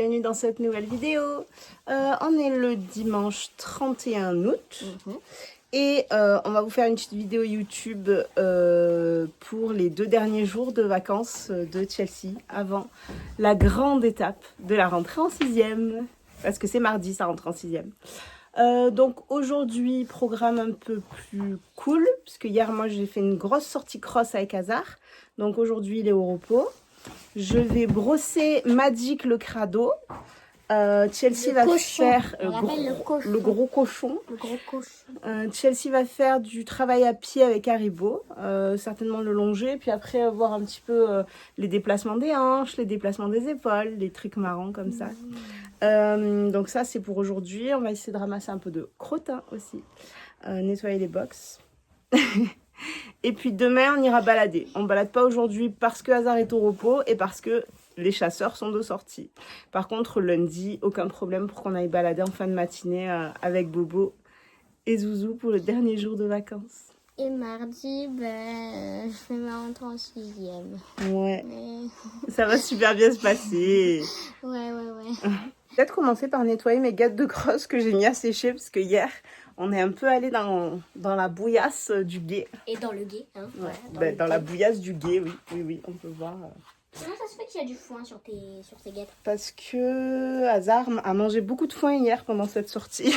bienvenue dans cette nouvelle vidéo. On est le dimanche 31 août et on va vous faire une petite vidéo YouTube pour les 2 derniers jours de vacances de Chelsea avant la grande étape de la rentrée en 6e. Parce que c'est mardi, ça rentre en 6e. Donc aujourd'hui, programme un peu plus cool, puisque hier, moi, j'ai fait une grosse sortie cross avec Hazard. Donc aujourd'hui, il est au repos. Je vais brosser Magic le crado. Chelsea va faire le gros cochon. Chelsea va faire du travail à pied avec Haribo, certainement le longer, puis après voir un petit peu les déplacements des hanches, les déplacements des épaules, des trucs marrants comme ça. Donc ça c'est pour aujourd'hui. On va essayer de ramasser un peu de crottin aussi, nettoyer les box. Et puis demain on ira balader. On balade pas aujourd'hui parce que Hazard est au repos et parce que les chasseurs sont de sortie. Par contre lundi, aucun problème pour qu'on aille balader en fin de matinée avec Bobo et Zouzou pour le dernier jour de vacances. Et mardi, je fais ma rentrée en 6e. Ouais. Ça va super bien se passer. Ouais. Peut-être commencer par nettoyer mes gâtes de crosse que j'ai mis à sécher parce que hier, on est un peu allé dans la bouillasse du gué. Et dans le gué, hein. Ouais, dans la bouillasse du gué, oui, on peut voir. Comment ça se fait qu'il y a du foin sur tes guêtres? Parce que Hazard a mangé beaucoup de foin hier pendant cette sortie.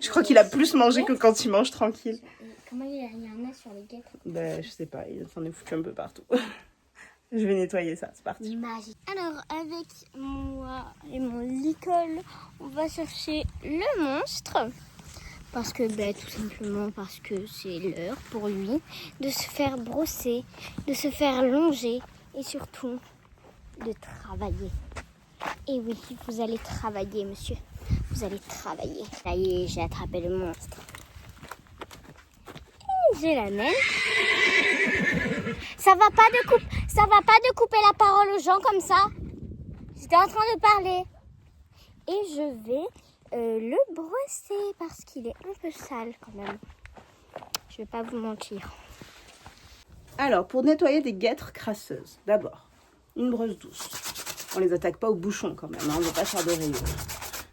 Je crois qu'il a plus mangé que quand il mange tranquille. Comment il y a un nez sur les guêtres? Je sais pas, il s'en est foutu un peu partout. Je vais nettoyer ça, c'est parti. Magique. Alors, avec moi et mon licol, on va chercher le monstre. Parce que, tout simplement parce que c'est l'heure pour lui de se faire brosser, de se faire longer et surtout de travailler. Et oui, vous allez travailler, monsieur. Vous allez travailler. Ça y est, j'ai attrapé le monstre. Et j'ai la naine. Ça va pas de couper la parole aux gens comme ça. J'étais en train de parler. Et je vais le brosser parce qu'il est un peu sale quand même. Je vais pas vous mentir. Alors, pour nettoyer des guêtres crasseuses, d'abord, une brosse douce. On les attaque pas au bouchon quand même, hein, on ne veut pas faire de rayures.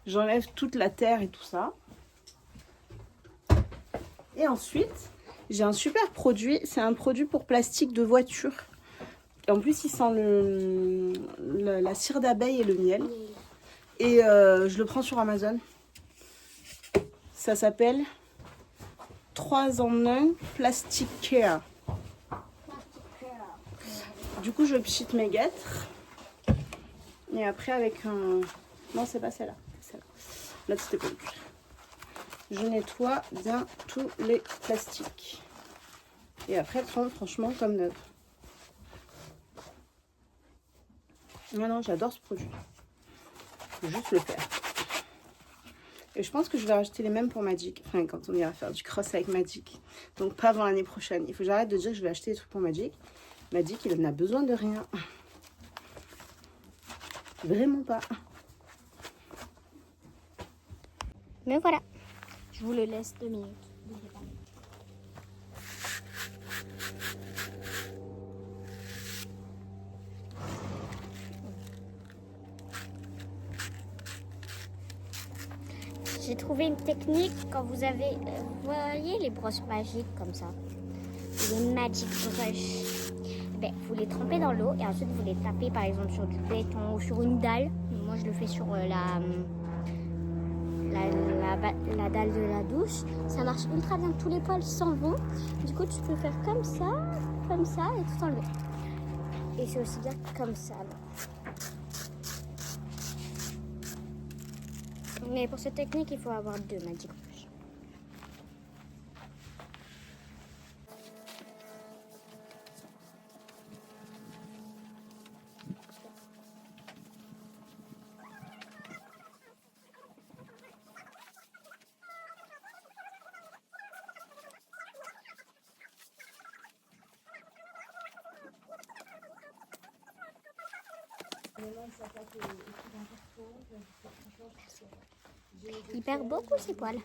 J'enlève toute la terre et tout ça. Et ensuite, j'ai un super produit, c'est un produit pour plastique de voiture. Et en plus, il sent la cire d'abeille et le miel. Et je le prends sur Amazon. Ça s'appelle 3 en 1 Plastic Care. Du coup, je pchite mes guêtres. Et après, avec un... Non, c'est pas celle-là. Là, c'était pas plus. Je nettoie bien tous les plastiques. Et après, elles sont franchement comme neuves. Non, j'adore ce produit. Faut juste le faire. Et je pense que je vais racheter les mêmes pour Magic. Enfin, quand on ira faire du cross avec Magic. Donc, pas avant l'année prochaine. Il faut que j'arrête de dire que je vais acheter des trucs pour Magic. Magic, il en a besoin de rien. Vraiment pas. Mais voilà, je vous le laisse 2 minutes. J'ai trouvé une technique quand vous avez, vous voyez les brosses magiques comme ça, les magic brush. Vous les trempez dans l'eau et ensuite vous les tapez par exemple sur du béton ou sur une dalle. Moi je le fais sur la dalle de la douche. Ça marche ultra bien, tous les poils s'en vont. Du coup tu peux faire comme ça et tout enlever. Et c'est aussi bien comme ça. Mais pour cette technique, il faut avoir 2 magic brush. Il perd beaucoup ses poils.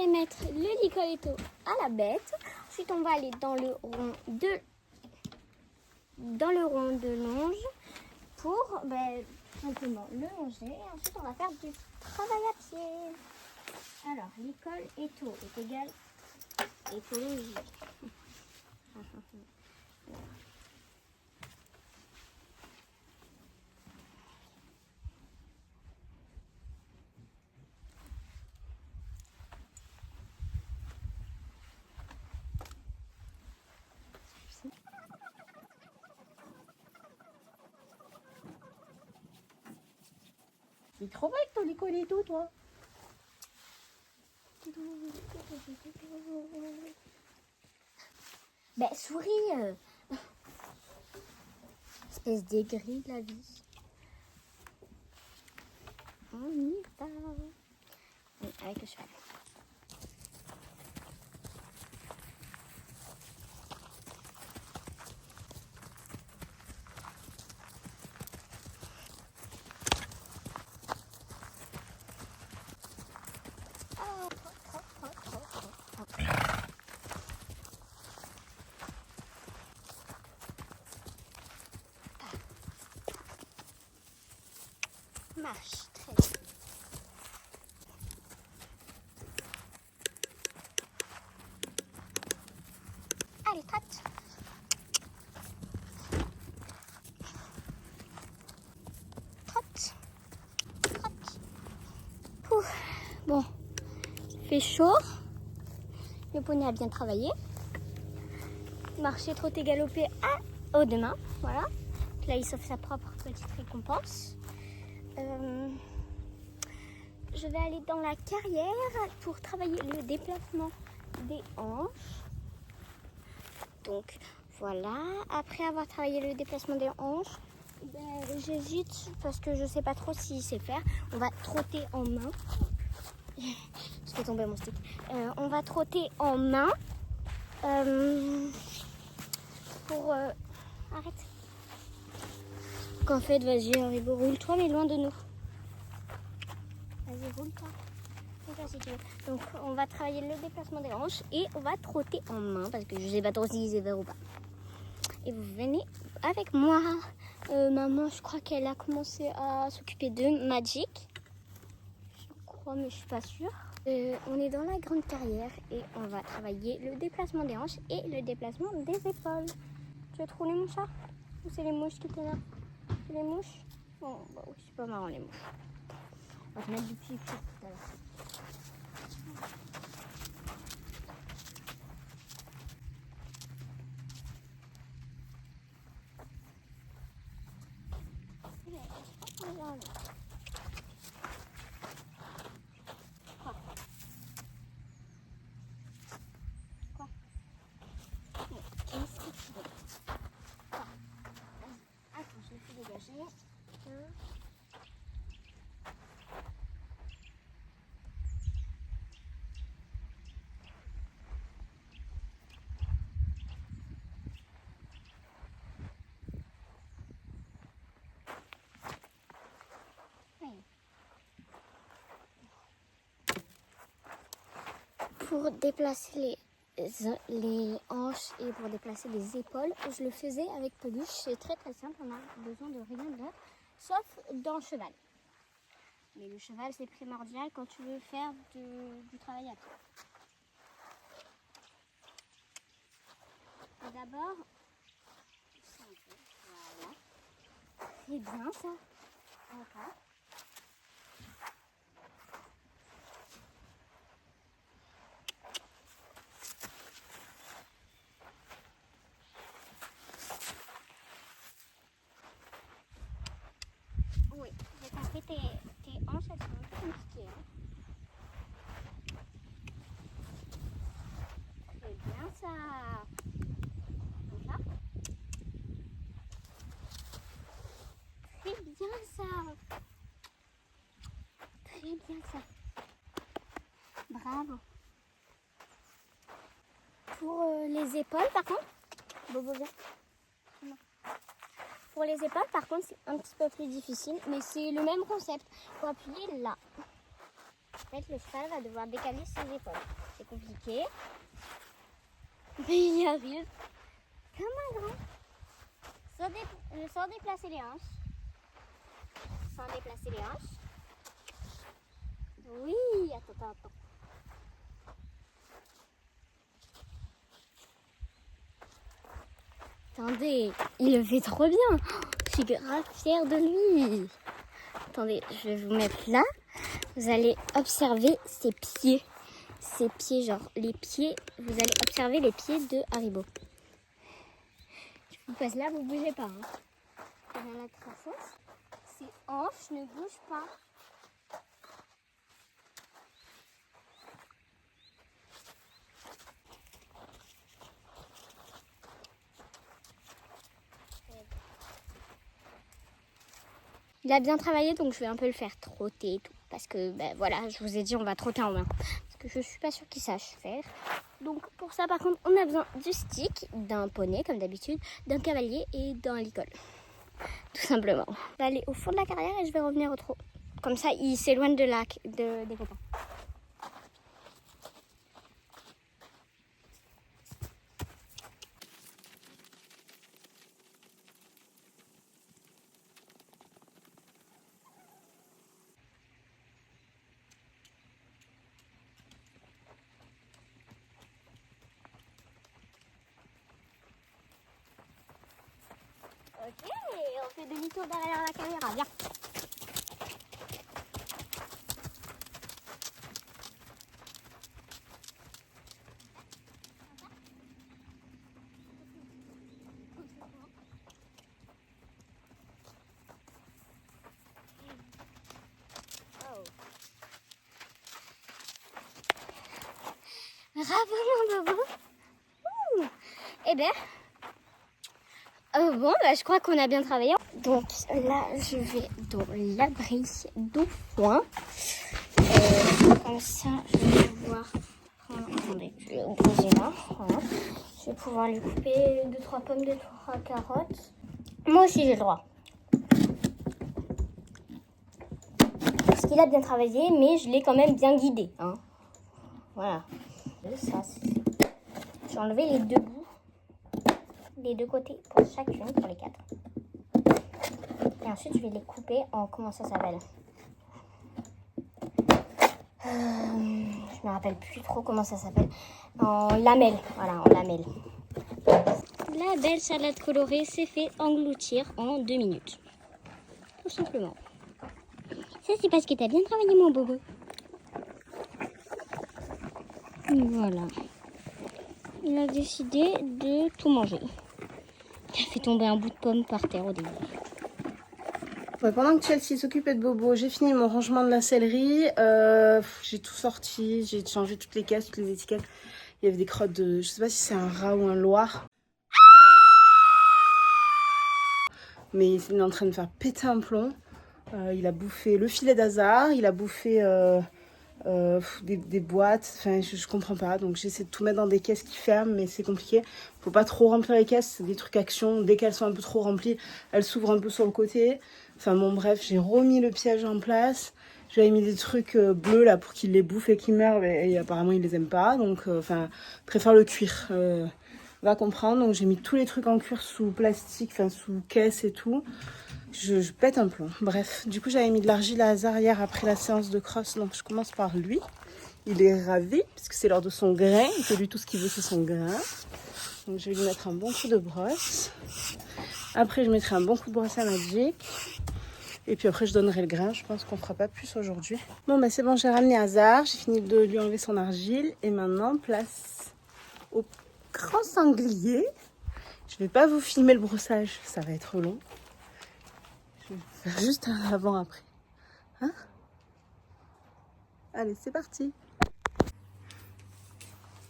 aller mettre le licoletto à la bête. Ensuite, on va aller dans le rond de longe pour simplement le longer. Et ensuite, on va faire du travail à pied. Alors, l'école étau est égal éthologie. C'est trop vrai que ton école et tout, toi. Souris, espèce d'aigri de la vie. On y va. Avec le cheval. Marche très bien. Allez, trotte. Trotte. Trotte. Ouf. Bon, il fait chaud. Le poney a bien travaillé. Marcher, trotter, galoper aux deux mains. Voilà. Là, il s'offre sa propre petite récompense. Je vais aller dans la carrière pour travailler le déplacement des hanches. Donc voilà, après avoir travaillé le déplacement des hanches, j'hésite parce que je sais pas trop s'il sait faire. On va trotter en main. Je fais tomber mon stick. On va trotter en main pour... Arrête. Qu'en fait, vas-y, Haribo, roule-toi, mais loin de nous. Vas-y, roule-toi. Si tu veux. Donc, on va travailler le déplacement des hanches et on va trotter en main parce que je sais pas trop s'il sait faire ou pas. Et vous venez avec moi. Maman, je crois qu'elle a commencé à s'occuper de Magic. Je crois, mais je suis pas sûre. On est dans la grande carrière et on va travailler le déplacement des hanches et le déplacement des épaules. Tu veux trouver les mouches là? Ou c'est les mouches qui t'énervent? C'est les mouches? Bon, bah oui, c'est pas marrant les mouches. On va te mettre du pipi tout à l'heure. Quoi? Qu'est-ce que tu veux? Quoi? Attends, je le fais dégager. Pour déplacer les hanches et pour déplacer les épaules, je le faisais avec peluche. C'est très très simple, on a besoin de rien d'autre, sauf d'un cheval. Mais le cheval c'est primordial quand tu veux faire du travail à pied. D'abord, voilà. C'est bien ça. D'accord. Oui, j'ai compris, tes hanches elles sont un peu compliquées. Hein. C'est bien ça. Comme ça. Très bien ça. Très bien ça. Bravo. Pour les épaules par contre, Bobo viens. Non. Pour les épaules par contre c'est un petit peu plus difficile, mais c'est le même concept. Il faut appuyer là. fait, le cheval va devoir décaler ses épaules. C'est compliqué. Mais il y arrive. Comme un grand. Sans déplacer les hanches. Sans déplacer les hanches. Oui, attends. Attendez, il le fait trop bien. Je suis grave fière de lui. Attendez, je vais vous mettre là. Vous allez observer ses pieds. Ses pieds, genre les pieds. Vous allez observer les pieds de Haribo. Je vous passe là, vous bougez pas. Dans la croissance, ses hanches ne bougent pas. Il a bien travaillé, donc je vais un peu le faire trotter et tout. Parce que, ben voilà, je vous ai dit, on va trotter en main. Parce que je suis pas sûre qu'il sache faire. Donc pour ça, par contre, on a besoin du stick, d'un poney, comme d'habitude, d'un cavalier et d'un licol. Tout simplement. Je vais aller au fond de la carrière et je vais revenir au trot. Comme ça, il s'éloigne des copains. Ok, on fait demi-tour derrière la caméra, viens. Oh. Bravo mon bobo. Eh ben, bon, bah, je crois qu'on a bien travaillé. Donc là, je vais dans l'abri d'au foin. Comme ça, je vais pouvoir prendre... Attendez, je vais ouvrir là. Voilà. Je vais pouvoir lui couper 2-3 pommes, 2-3 carottes. Moi aussi, j'ai le droit. Parce qu'il a bien travaillé, mais je l'ai quand même bien guidé. Hein. Voilà. Ça, j'ai enlevé les deux bouts. Les deux côtés pour chacune, pour les 4. Et ensuite, je vais les couper en... Comment ça s'appelle ? Je me rappelle plus trop comment ça s'appelle. En lamelles. Voilà, en lamelles. La belle salade colorée s'est fait engloutir en 2 minutes. Tout simplement. Ça, c'est parce que tu as bien travaillé, mon bobo. Voilà. Il a décidé de tout manger. Il a fait tomber un bout de pomme par terre au début. Ouais, pendant que Chelsea s'occupait de Bobo, j'ai fini mon rangement de la sellerie. J'ai tout sorti, j'ai changé toutes les caisses, toutes les étiquettes. Il y avait des crottes de... Je sais pas si c'est un rat ou un loir. Mais il est en train de faire péter un plomb. Il a bouffé le filet d'hasard, il a bouffé des boîtes. Enfin, je comprends pas. Donc j'essaie de tout mettre dans des caisses qui ferment, mais c'est compliqué. Faut pas trop remplir les caisses, c'est des trucs action. Dès qu'elles sont un peu trop remplies, elles s'ouvrent un peu sur le côté. Enfin bon, bref, j'ai remis le piège en place. J'avais mis des trucs bleus là pour qu'il les bouffe et qu'il meure, et apparemment il les aime pas. Donc, enfin, préfère le cuir. Va comprendre. Donc j'ai mis tous les trucs en cuir sous plastique, enfin sous caisse et tout. Je pète un plomb. Bref, du coup j'avais mis de l'argile à hasard hier après la séance de crosse, donc je commence par lui. Il est ravi parce que c'est l'heure de son grain et que lui tout ce qu'il veut c'est son grain. Donc je vais lui mettre un bon coup de brosse. Après je mettrai un bon coup de brosse à Magic. Et puis après je donnerai le grain. Je pense qu'on fera pas plus aujourd'hui. Bon bah c'est bon, j'ai ramené Hazard. J'ai fini de lui enlever son argile. Et maintenant place au grand sanglier. Je vais pas vous filmer le brossage, ça va être long. Je vais faire juste un avant-après. Hein? Allez, c'est parti.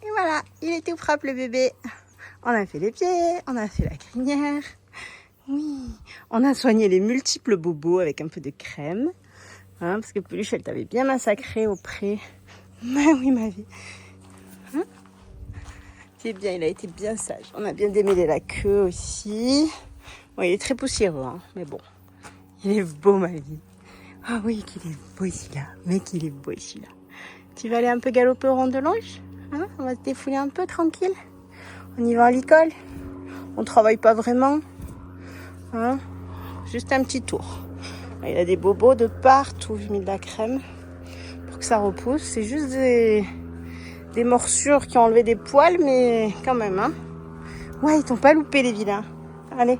Et voilà, il est tout propre le bébé. On a fait les pieds, on a fait la crinière. Oui, on a soigné les multiples bobos avec un peu de crème. Hein, parce que Peluche, elle t'avait bien massacré au pré. Mais oui, ma vie. Hein? C'est bien, il a été bien sage. On a bien démêlé la queue aussi. Bon, il est très poussiéreux, hein, mais bon. Il est beau, ma vie. Ah oui, qu'il est beau ici là. Mais qu'il est beau ici là. Tu vas aller un peu galoper au rond de Lange, hein? On va se défouler un peu tranquille. On y va à l'école. On travaille pas vraiment. Hein? Juste un petit tour. Il y a des bobos de partout. J'ai mis de la crème pour que ça repousse. C'est juste des morsures qui ont enlevé des poils, mais quand même. Hein? Ouais, ils t'ont pas loupé les vilains. Allez.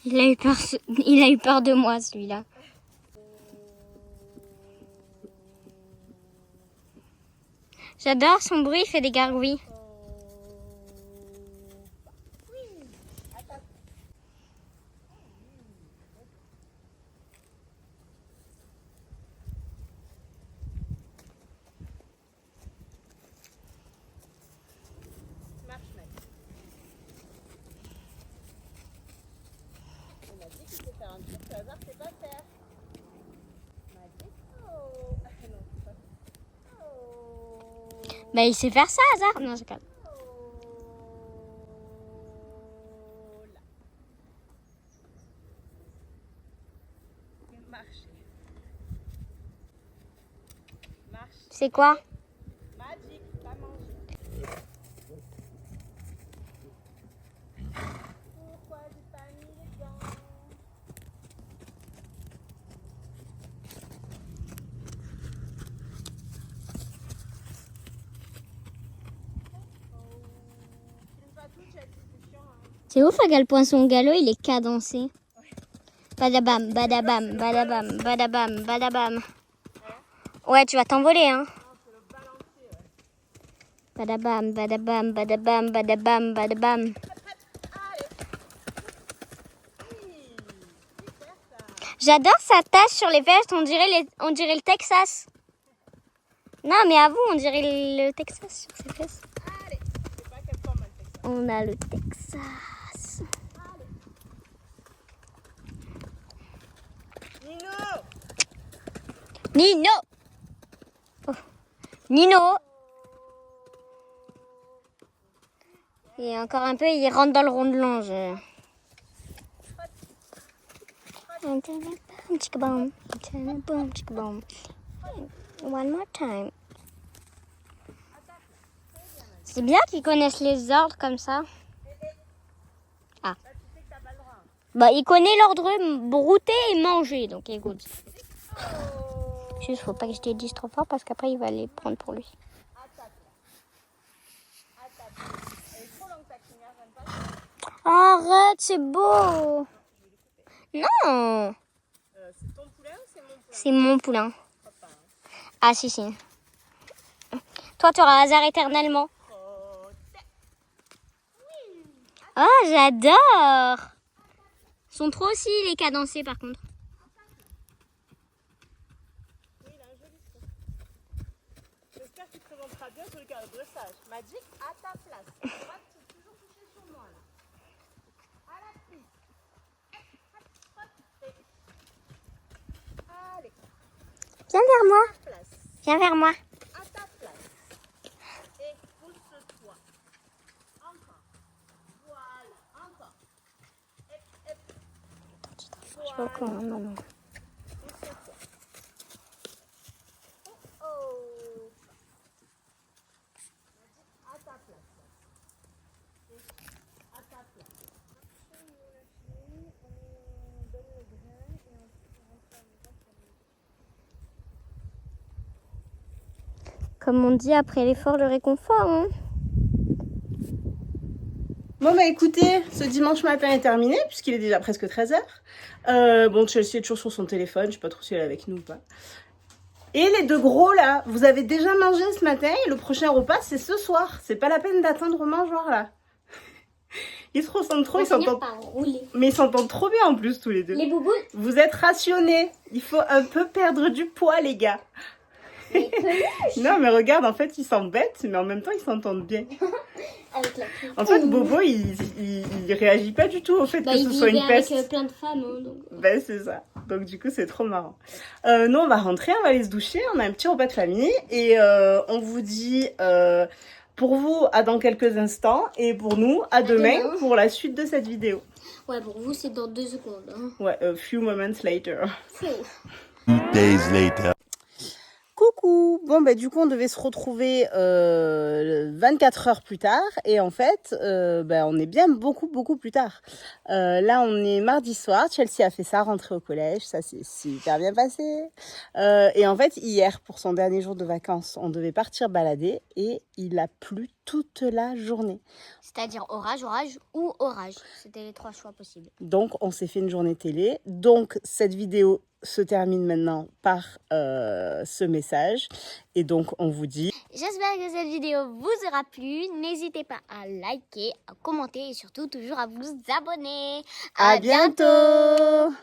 Il a eu peur de moi, celui-là. J'adore son bruit, il fait des gargouilles. Bah, il sait faire ça, hasard. Non, je calme. C'est quoi? Magic, pas manger. Pourquoi j'ai pas mis les gants? C'est ouf à quel point son galop il est cadencé. Badabam, badabam, badabam, badabam, badabam. Ouais, tu vas t'envoler, hein. Badabam, badabam, badabam, badabam, badabam. J'adore sa tache sur les fesses, on dirait le Texas. Non, mais à vous, on dirait le Texas sur ses fesses. On a le Texas. Nino. Oh. Nino. Et encore un peu, il rentre dans le rond de Lange. One more time. C'est bien qu'ils connaissent les ordres comme ça. Ah. Bah, il connaît l'ordre brouter et manger, donc écoute. Juste, faut pas que je te dise trop fort parce qu'après il va les prendre pour lui. Arrête, c'est beau. Non. C'est ton poulain ou c'est mon poulain? C'est mon poulain. Ah si. Toi, tu auras hasard éternellement. Oh, j'adore. Son trot aussi, il est cadencé par contre. Oui, il a un joli trot. J'espère qu'il te remontera bien sur le cas de dressage. Magic, à ta place. Tu vas toujours toucher sur moi là. À la prise. Allez. Viens vers moi. Place. Viens vers moi. À ta place. Et pousse-toi. Encore. Voilà. Encore. Hep, hep. Je sais pas comment, non. Pousse-toi. Oh. À ta place. Et à ta place. Comme on dit, après l'effort, le réconfort. Hein. Bon bah écoutez, ce dimanche matin est terminé puisqu'il est déjà presque 13h. Bon, Chelsea est toujours sur son téléphone, je sais pas trop si elle est avec nous ou pas. Et les deux gros là, vous avez déjà mangé ce matin et le prochain repas c'est ce soir. C'est pas la peine d'attendre au mangeoir là. Ils se ressemblent trop, ils s'entendent. Mais ils s'entendent trop bien en plus tous les deux. Les boubous. Vous êtes rationnés. Il faut un peu perdre du poids les gars. Non mais regarde, en fait ils s'embêtent mais en même temps ils s'entendent bien. Avec la En fait Bobo il réagit pas du tout au fait que ce soit une peste. Avec plein de femmes. Hein, donc. Ben c'est ça. Donc du coup c'est trop marrant. Nous on va rentrer, on va aller se doucher, on a un petit repas de famille et on vous dit pour vous à dans quelques instants et pour nous à demain pour la suite de cette vidéo. Ouais, pour vous c'est dans 2 secondes. Hein. Ouais, a few moments later. 2 days later. Coucou. Coucou. Bon, bah, du coup, on devait se retrouver 24 heures plus tard. Et en fait, on est bien beaucoup plus tard. Là, on est mardi soir. Chelsea a fait sa rentrée au collège. Ça s'est super bien passé. Et en fait, hier, pour son dernier jour de vacances, on devait partir balader. Et il a plu toute la journée. C'est-à-dire orage, orage ou orage. C'était les 3 choix possibles. Donc, on s'est fait une journée télé. Donc, cette vidéo se termine maintenant par ce message. Et donc, on vous dit... J'espère que cette vidéo vous aura plu. N'hésitez pas à liker, à commenter et surtout toujours à vous abonner. À bientôt.